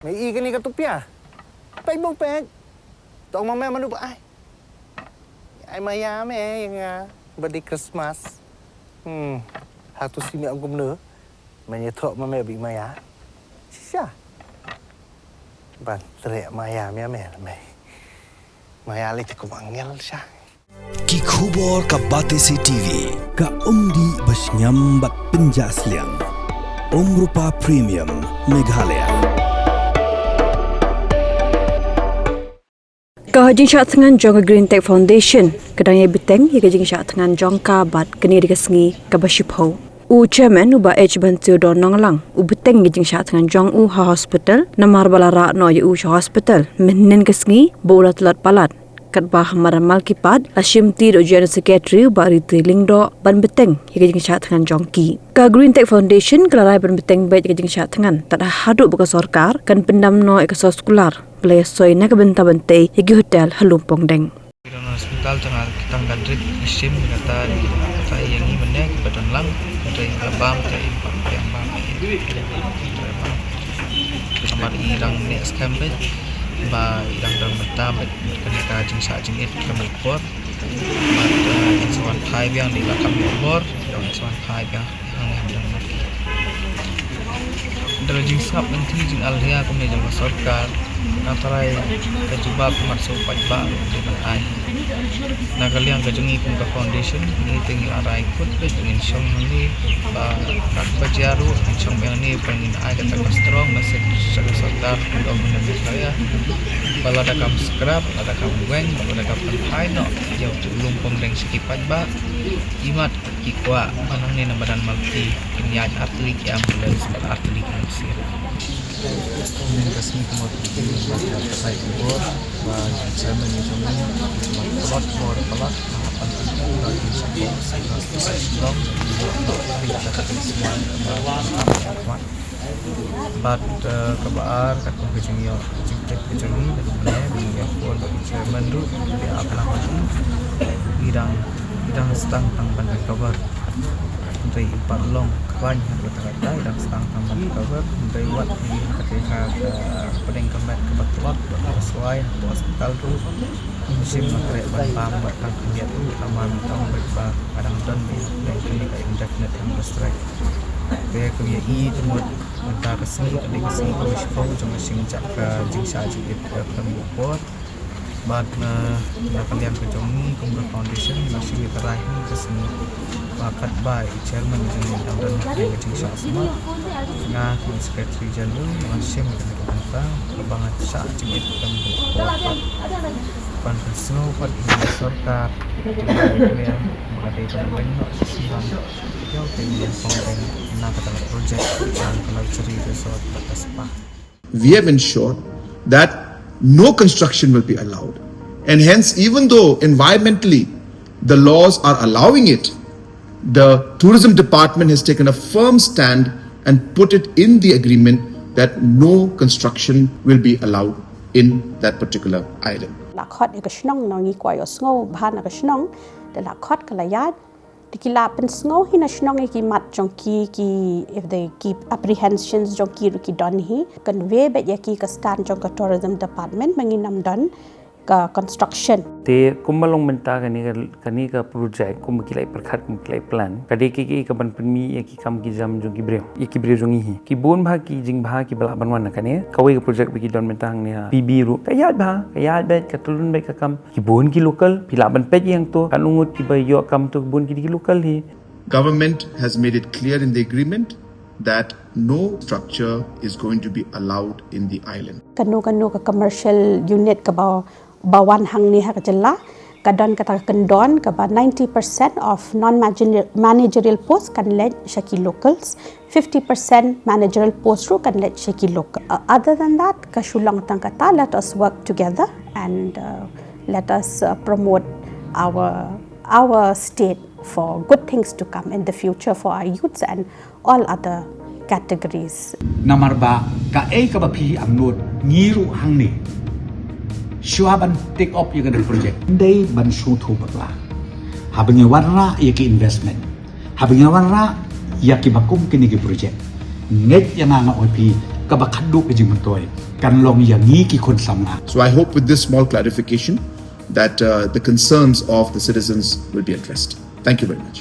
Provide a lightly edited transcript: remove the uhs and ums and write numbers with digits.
Mày y cái này cái tụp à? Bánh bông bẹt. Tao mà mẹ mà nụ ai? Ai mà ya mẹ yang birthday Christmas. Satu si mẹ ông cũng nữa. Mày nhớ thọ mà mẹ bị mày á. Sao? Bạn trẻ maya mẹ mẹ là mày. Maya lấy cũng angel sa. Ki khubor ka Batesi TV ka umdi basnyambat penjaslian. Rupa Premium Meghalaya. Ka Jingshah Thngan jong Greentech Foundation kedanya Bteng ye Jingshah Thngan jong ka bat keni digasngi ka bashipho. U chairman uba H bantu don nanglang u Bteng ye Jingshah Thngan jong u hospital namar balara no ye u hospital menen gasngi bolat lat palat kat bah Malki pad ashim ti do general secretary ba retailing do ban Bteng ye Jingshah Thngan jong ki. Ka Greentech Foundation kelarai ban Bteng baik ye Jingshah Thngan tak haduk baka sarkar kan pendam no ekasas sekolah play soy na kabenta bante yagi hotel halumpong deng. Dalam hospital tengah kita gadrit isim kata yang ini mana kebetulan lang dari labam dari yang bang kamar hilang next campus ba hilang dalam betam ketika jingsa jingit kamar port yang sewan thai yang di belakang bor yang sewan thai yang dalam Malki dalam jingsa menteri jing alhia kemudian jang sarkar antara kejuba masuk pajba dengan ai nagaliang kajungi pun ke foundation ini tinggi arai ikut dengan syong ni ba kat bajaru syong yang ni pengin ai kata strong masih secara sarkar untuk menemui saya kalau ada kam scrap ada kam weng kalau ada kam hai no jauh lumpong deng sikit pajba imat kikwa manang ni Madan Malki kinyaj atli ki ambulans atli ki sir kemudian kasih kemudian saya kubur saya menyusun plot for plot but kebar kat kejengio Jingshah kejengi dan dia pun bagi chairman tu dia apa nama bidang setang tangban cover dari empat long banyak kata-kata dan setang tangban cover dari wat ini ketika pedeng kemet kebetulan sesuai hospital tu musim materi bantam batang dia tu taman tahun berapa kadang dan kini kayak indefinite yang berstrike dia kerja cuma mentah kesini ke cuma singkat ke Jingshah jingit ke pembupor bat kalian kejongi kumpulan foundation masih diterahi kesini bakat baik chairman jingit dan Jingshah semua tengah secretary general masih mengenai banget sah jingit pembupor pan snow pat sarkar kalian mengenai pembupor siang jauh tinggal pembupor nak kata projek dan luxury resort batas spa. We have ensured that no construction will be allowed, and hence even though environmentally the laws are allowing it, the tourism department has taken a firm stand and put it in the agreement that no construction will be allowed in that particular island. Lakot ikasnong nongi kwayo sngo bahan ikasnong de lakot kalayat dikila pen sngo hinasnong iki mat jongki ki if they keep apprehensions jongki ruki don hi convey bet yaki ka stand jong ka tourism department manginam don ka construction te kumalong menta kani ka project kum kilai perkhat kum kilai plan kade ki ka ban penmi ki kam ki jam jong ki breu jong hi ki bon bha ki jing bha ki bala banwan na kane kawai ka project ki don menta hang ne pb ru kayat bet ka tulun bet ka kam ki bon ki local pila ban pet yang to kan ungut ki bay yo kam to bon ki local hi. Government has made it clear in the agreement that no structure is going to be allowed in the island. Kanu ka commercial unit ka bawan hang ni hakajalla kadon kata kendon ka 90% of non-managerial posts kan led shaki locals 50% managerial posts ru kan led shaki local. Other than that ka shulang tang kata let us work together and let us promote our state for good things to come in the future for our youths and all other categories. Namarba ka ka bapi amnot ngiru hang ni Shuaban take up yung project. Hindi ban suto bakla. Habang warra yaki investment. Habang warra yaki bakum kinigi project. Nget yang nga opi กับบักคัดดูไปจริงมันตัวกันลองอย่างนี้กี่คนสำลัก So I hope with this small clarification that the concerns of the citizens will be addressed. Thank you very much.